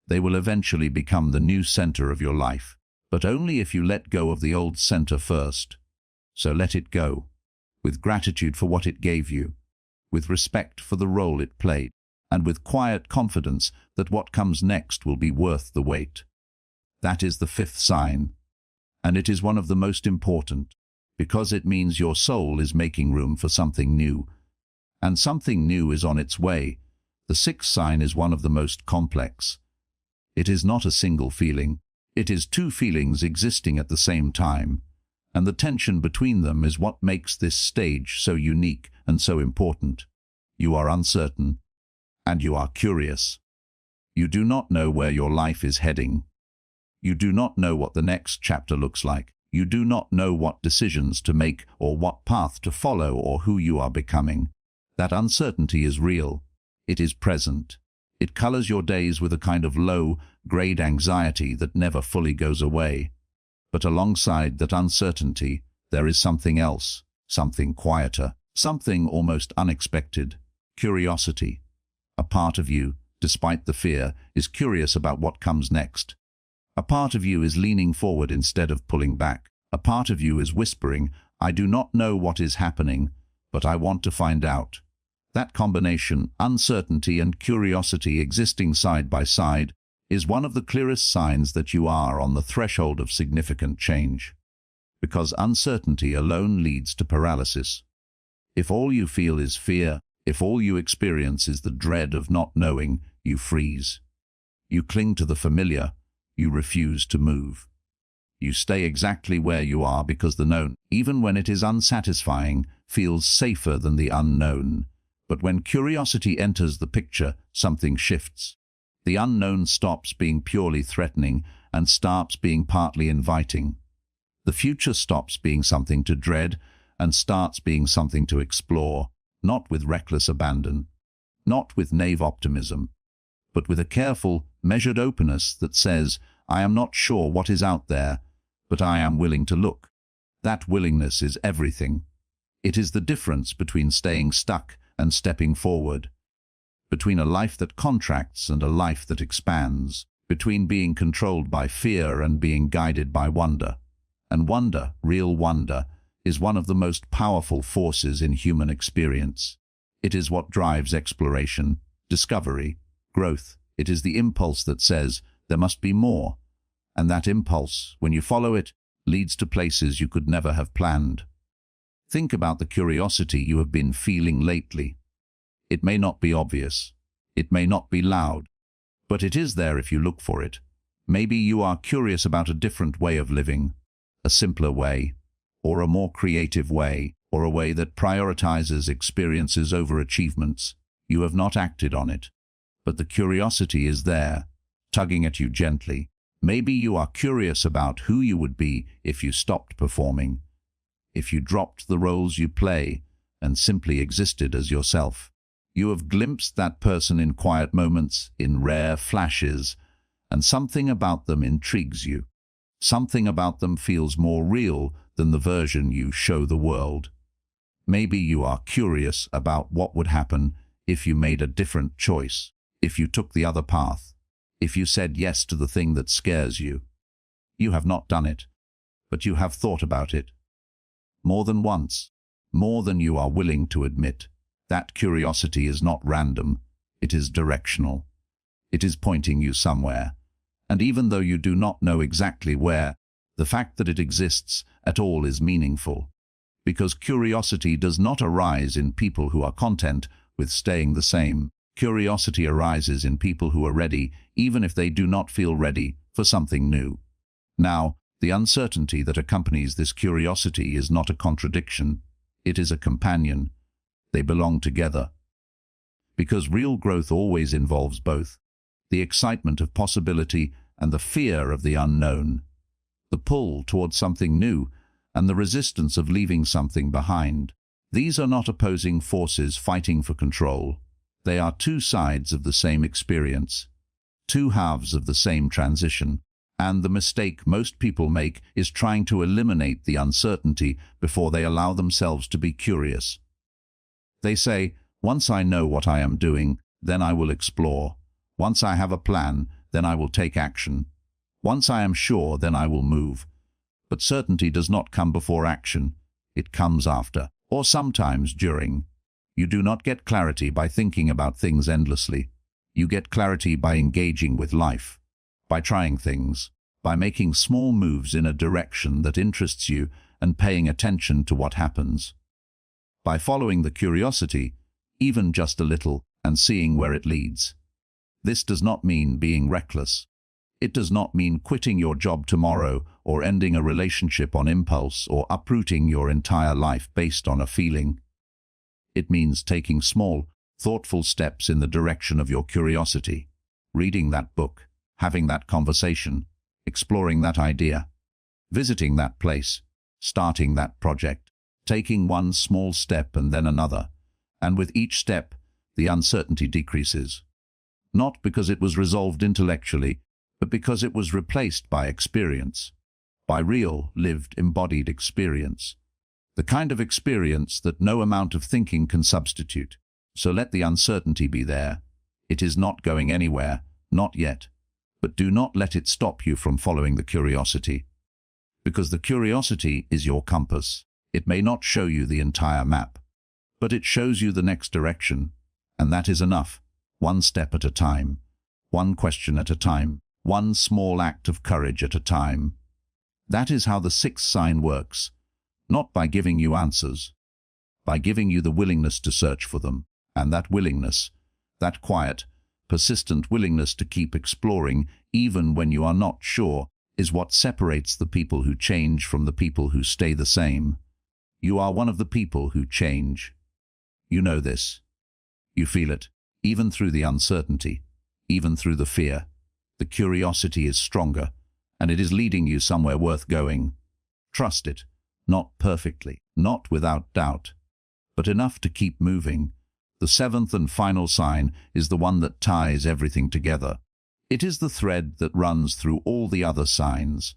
They will eventually become the new center of your life, but only if you let go of the old center first. So let it go, with gratitude for what it gave you, with respect for the role it played, and with quiet confidence that what comes next will be worth the wait. That is the fifth sign, and it is one of the most important, because it means your soul is making room for something new, and something new is on its way. The sixth sign is one of the most complex. It is not a single feeling. It is two feelings existing at the same time, and the tension between them is what makes this stage so unique and so important. You are uncertain, and you are curious. You do not know where your life is heading. You do not know what the next chapter looks like. You do not know what decisions to make or what path to follow or who you are becoming. That uncertainty is real. It is present. It colors your days with a kind of low-grade anxiety that never fully goes away. But alongside that uncertainty, there is something else, something quieter, something almost unexpected: curiosity. A part of you, despite the fear, is curious about what comes next. A part of you is leaning forward instead of pulling back. A part of you is whispering, "I do not know what is happening, but I want to find out." That combination, uncertainty and curiosity existing side by side, is one of the clearest signs that you are on the threshold of significant change. Because uncertainty alone leads to paralysis. If all you feel is fear, if all you experience is the dread of not knowing, you freeze. You cling to the familiar. You refuse to move. You stay exactly where you are because the known, even when it is unsatisfying, feels safer than the unknown. But when curiosity enters the picture, something shifts. The unknown stops being purely threatening and starts being partly inviting. The future stops being something to dread and starts being something to explore, not with reckless abandon, not with naive optimism, but with a careful, measured openness that says, "I am not sure what is out there, but I am willing to look." That willingness is everything. It is the difference between staying stuck and stepping forward, between a life that contracts and a life that expands, between being controlled by fear and being guided by wonder. And wonder, real wonder, is one of the most powerful forces in human experience. It is what drives exploration, discovery, growth. It is the impulse that says, there must be more. And that impulse, when you follow it, leads to places you could never have planned. Think about the curiosity you have been feeling lately. It may not be obvious. It may not be loud. But it is there if you look for it. Maybe you are curious about a different way of living, a simpler way, or a more creative way, or a way that prioritizes experiences over achievements. You have not acted on it, but the curiosity is there, tugging at you gently. Maybe you are curious about who you would be if you stopped performing, if you dropped the roles you play and simply existed as yourself. You have glimpsed that person in quiet moments, in rare flashes, and something about them intrigues you. Something about them feels more real than the version you show the world. Maybe you are curious about what would happen if you made a different choice, if you took the other path, if you said yes to the thing that scares you. You have not done it, but you have thought about it. More than once, more than you are willing to admit. That curiosity is not random, it is directional. It is pointing you somewhere. And even though you do not know exactly where, the fact that it exists at all is meaningful. Because curiosity does not arise in people who are content with staying the same. Curiosity arises in people who are ready, even if they do not feel ready, for something new. Now, the uncertainty that accompanies this curiosity is not a contradiction. It is a companion. They belong together. Because real growth always involves both. The excitement of possibility and the fear of the unknown. The pull towards something new and the resistance of leaving something behind. These are not opposing forces fighting for control. They are two sides of the same experience, two halves of the same transition. And the mistake most people make is trying to eliminate the uncertainty before they allow themselves to be curious. They say, once I know what I am doing, then I will explore. Once I have a plan, then I will take action. Once I am sure, then I will move. But certainty does not come before action. It comes after, or sometimes during. You do not get clarity by thinking about things endlessly. You get clarity by engaging with life, by trying things, by making small moves in a direction that interests you and paying attention to what happens. By following the curiosity, even just a little, and seeing where it leads. This does not mean being reckless. It does not mean quitting your job tomorrow or ending a relationship on impulse or uprooting your entire life based on a feeling. It means taking small, thoughtful steps in the direction of your curiosity, reading that book, having that conversation, exploring that idea, visiting that place, starting that project, taking one small step and then another, and with each step, the uncertainty decreases. Not because it was resolved intellectually, but because it was replaced by experience, by real, lived, embodied experience. The kind of experience that no amount of thinking can substitute. So let the uncertainty be there. It is not going anywhere, not yet. But do not let it stop you from following the curiosity. Because the curiosity is your compass. It may not show you the entire map, but it shows you the next direction, and that is enough. One step at a time, one question at a time, one small act of courage at a time. That is how the sixth sign works, not by giving you answers, by giving you the willingness to search for them, and that willingness, that quiet, persistent willingness to keep exploring even when you are not sure, is what separates the people who change from the people who stay the same. You are one of the people who change. You know this. You feel it, even through the uncertainty, even through the fear. The curiosity is stronger, and it is leading you somewhere worth going. Trust it, not perfectly, not without doubt, but enough to keep moving. The seventh and final sign is the one that ties everything together. It is the thread that runs through all the other signs.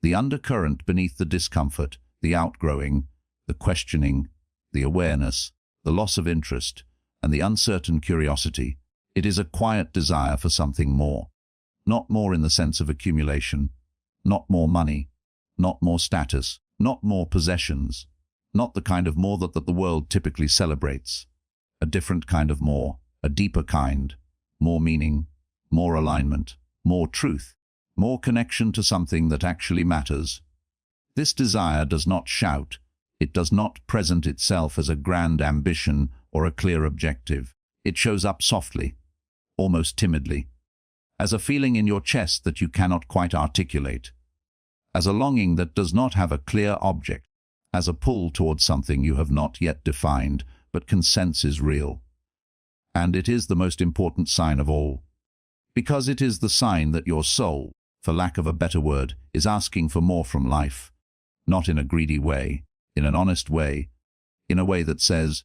The undercurrent beneath the discomfort, the outgrowing, the questioning, the awareness, the loss of interest, and the uncertain curiosity. It is a quiet desire for something more. Not more in the sense of accumulation, not more money, not more status, not more possessions, not the kind of more that the world typically celebrates. A different kind of more, a deeper kind, more meaning, more alignment, more truth, more connection to something that actually matters. This desire does not shout. It does not present itself as a grand ambition or a clear objective. It shows up softly, almost timidly, as a feeling in your chest that you cannot quite articulate, as a longing that does not have a clear object, as a pull towards something you have not yet defined, but can sense is real. And it is the most important sign of all, because it is the sign that your soul, for lack of a better word, is asking for more from life, not in a greedy way, in an honest way, in a way that says,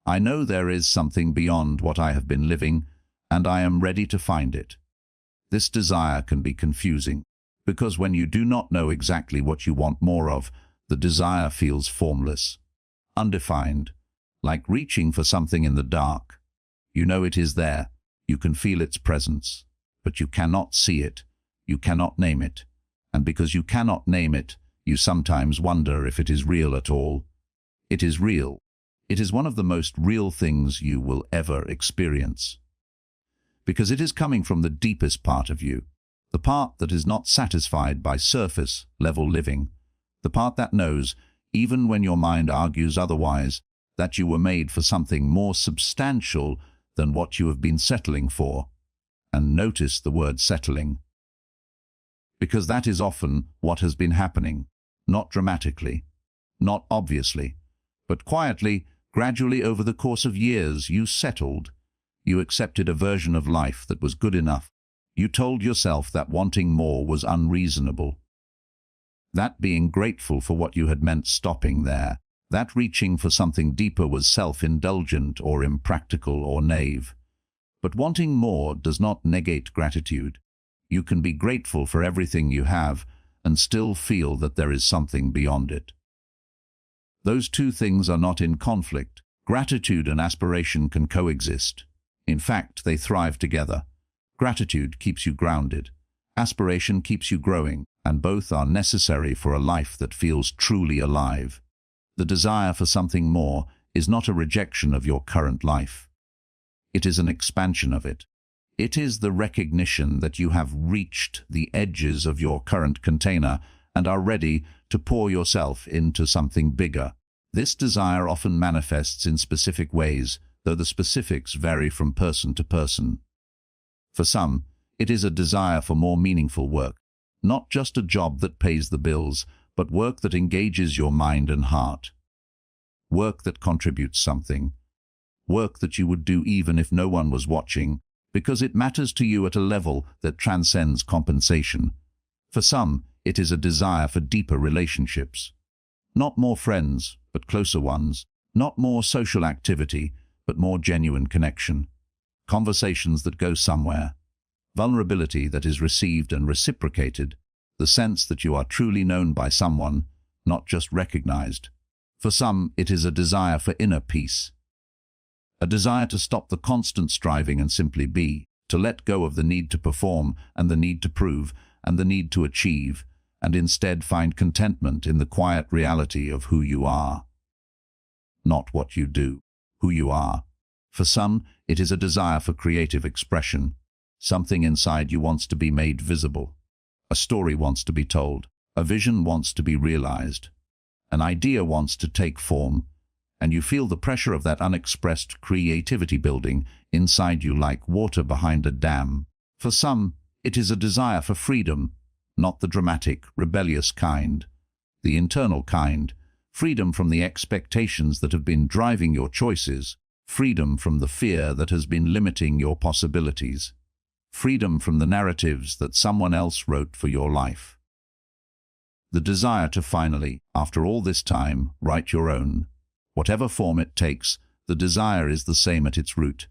I know there is something beyond what I have been living, and I am ready to find it. This desire can be confusing, because when you do not know exactly what you want more of, the desire feels formless, undefined, like reaching for something in the dark. You know it is there, you can feel its presence, but you cannot see it, you cannot name it, and because you cannot name it, you sometimes wonder if it is real at all. It is real. It is one of the most real things you will ever experience. Because it is coming from the deepest part of you, the part that is not satisfied by surface-level living, the part that knows, even when your mind argues otherwise, that you were made for something more substantial than what you have been settling for. And notice the word settling. Because that is often what has been happening, not dramatically, not obviously, but quietly, gradually over the course of years you settled. You accepted a version of life that was good enough. You told yourself that wanting more was unreasonable. That being grateful for what you had meant stopping there. That reaching for something deeper was self-indulgent or impractical or naive. But wanting more does not negate gratitude. You can be grateful for everything you have and still feel that there is something beyond it. Those two things are not in conflict. Gratitude and aspiration can coexist. In fact, they thrive together. Gratitude keeps you grounded. Aspiration keeps you growing, and both are necessary for a life that feels truly alive. The desire for something more is not a rejection of your current life. It is an expansion of it. It is the recognition that you have reached the edges of your current container and are ready to pour yourself into something bigger. This desire often manifests in specific ways, though the specifics vary from person to person. For some, it is a desire for more meaningful work, not just a job that pays the bills, but work that engages your mind and heart. Work that contributes something. Work that you would do even if no one was watching, because it matters to you at a level that transcends compensation. For some, it is a desire for deeper relationships. Not more friends, but closer ones. Not more social activity, but more genuine connection. Conversations that go somewhere. Vulnerability that is received and reciprocated. The sense that you are truly known by someone, not just recognized. For some, it is a desire for inner peace. A desire to stop the constant striving and simply be, to let go of the need to perform and the need to prove and the need to achieve, and instead find contentment in the quiet reality of who you are. Not what you do, who you are. For some, it is a desire for creative expression. Something inside you wants to be made visible. A story wants to be told. A vision wants to be realized. An idea wants to take form. And you feel the pressure of that unexpressed creativity building inside you like water behind a dam. For some, it is a desire for freedom, not the dramatic, rebellious kind. The internal kind. Freedom from the expectations that have been driving your choices. Freedom from the fear that has been limiting your possibilities. Freedom from the narratives that someone else wrote for your life. The desire to finally, after all this time, write your own. Whatever form it takes, the desire is the same at its root.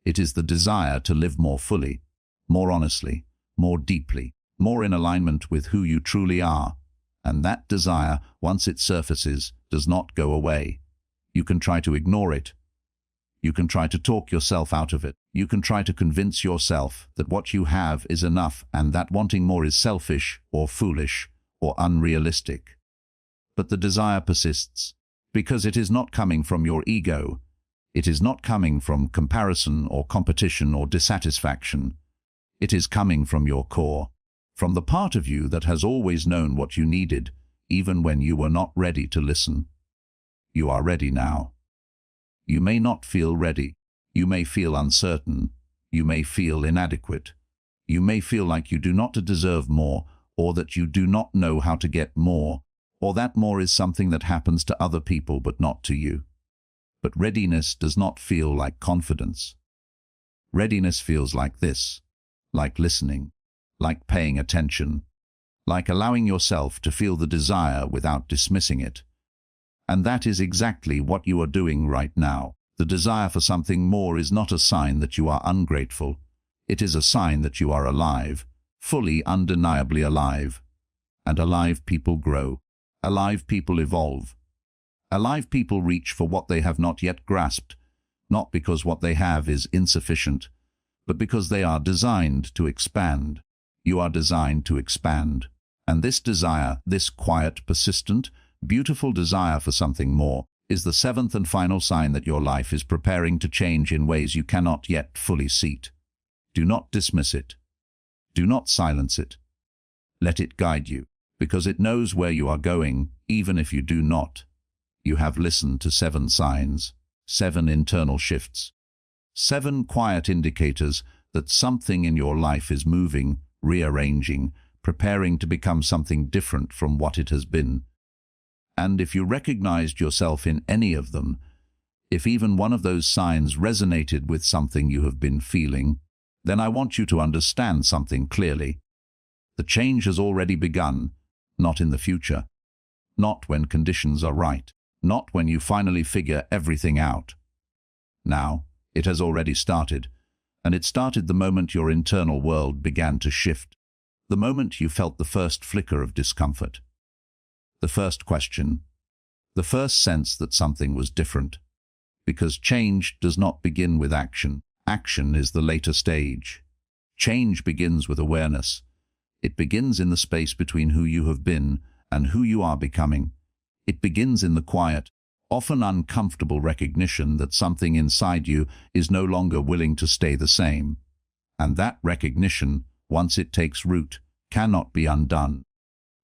It is the desire to live more fully, more honestly, more deeply, more in alignment with who you truly are. And that desire, once it surfaces, does not go away. You can try to ignore it. You can try to talk yourself out of it. You can try to convince yourself that what you have is enough and that wanting more is selfish or foolish or unrealistic. But the desire persists. Because it is not coming from your ego. It is not coming from comparison or competition or dissatisfaction. It is coming from your core, from the part of you that has always known what you needed, even when you were not ready to listen. You are ready now. You may not feel ready. You may feel uncertain. You may feel inadequate. You may feel like you do not deserve more, or that you do not know how to get more, or that more is something that happens to other people but not to you. But readiness does not feel like confidence. Readiness feels like this, like listening, like paying attention, like allowing yourself to feel the desire without dismissing it. And that is exactly what you are doing right now. The desire for something more is not a sign that you are ungrateful. It is a sign that you are alive, fully, undeniably alive. And alive people grow. Alive people evolve. Alive people reach for what they have not yet grasped, not because what they have is insufficient, but because they are designed to expand. You are designed to expand. And this desire, this quiet, persistent, beautiful desire for something more, is the seventh and final sign that your life is preparing to change in ways you cannot yet fully see. Do not dismiss it. Do not silence it. Let it guide you, because it knows where you are going, even if you do not. You have listened to 7 signs, 7 internal shifts, 7 quiet indicators that something in your life is moving, rearranging, preparing to become something different from what it has been. And if you recognized yourself in any of them, if even one of those signs resonated with something you have been feeling, then I want you to understand something clearly. The change has already begun, not in the future, not when conditions are right, not when you finally figure everything out. Now, it has already started, and it started the moment your internal world began to shift, the moment you felt the first flicker of discomfort. The first question, the first sense that something was different. Because change does not begin with action. Action is the later stage. Change begins with awareness. It begins in the space between who you have been and who you are becoming. It begins in the quiet, often uncomfortable recognition that something inside you is no longer willing to stay the same. And that recognition, once it takes root, cannot be undone.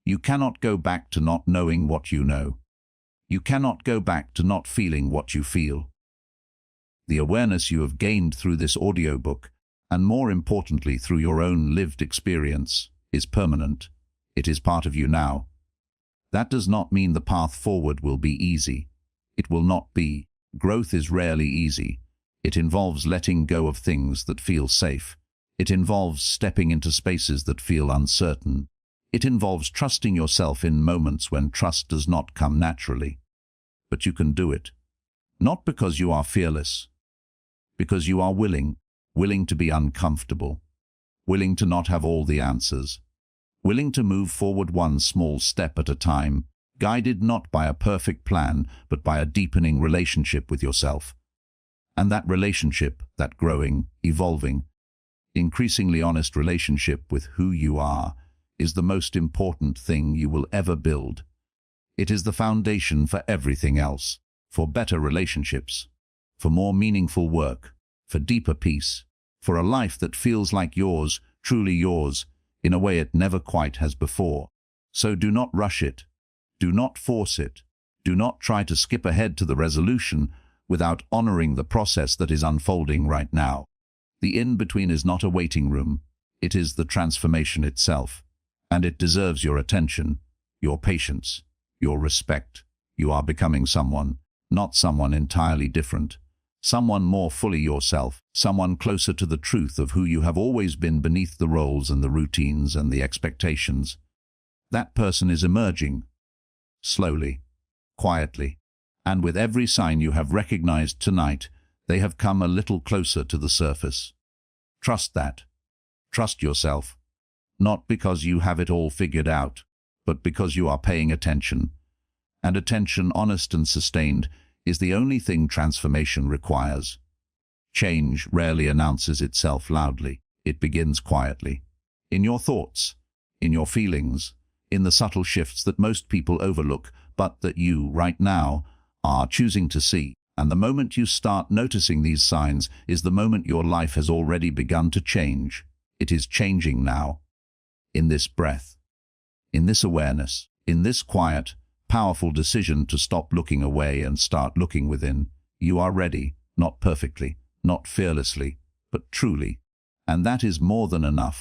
You cannot go back to not knowing what you know. You cannot go back to not feeling what you feel. The awareness you have gained through this audiobook, and more importantly through your own lived experience, is permanent. It is part of you now. That does not mean the path forward will be easy. It will not be. Growth is rarely easy. It involves letting go of things that feel safe. It involves stepping into spaces that feel uncertain. It involves trusting yourself in moments when trust does not come naturally. But you can do it. Not because you are fearless. Because you are willing to be uncomfortable. Willing to not have all the answers. Willing to move forward one small step at a time, guided not by a perfect plan, but by a deepening relationship with yourself. And that relationship, that growing, evolving, increasingly honest relationship with who you are, is the most important thing you will ever build. It is the foundation for everything else, for better relationships, for more meaningful work, for deeper peace, for a life that feels like yours, truly yours, in a way it never quite has before. So do not rush it. Do not force it. Do not try to skip ahead to the resolution without honoring the process that is unfolding right now. The in-between is not a waiting room. It is the transformation itself. And it deserves your attention, your patience, your respect. You are becoming someone, not someone entirely different. Someone more fully yourself, someone closer to the truth of who you have always been beneath the roles and the routines and the expectations. That person is emerging, slowly, quietly, and with every sign you have recognized tonight, they have come a little closer to the surface. Trust that. Trust yourself, not because you have it all figured out, but because you are paying attention. And attention, honest and sustained, is the only thing transformation requires. Change rarely announces itself loudly. It begins quietly. In your thoughts, in your feelings, in the subtle shifts that most people overlook, but that you, right now, are choosing to see. And the moment you start noticing these signs is the moment your life has already begun to change. It is changing now. In this breath, in this awareness, in this quiet, powerful decision to stop looking away and start looking within, you are ready, not perfectly, not fearlessly, but truly. And that is more than enough.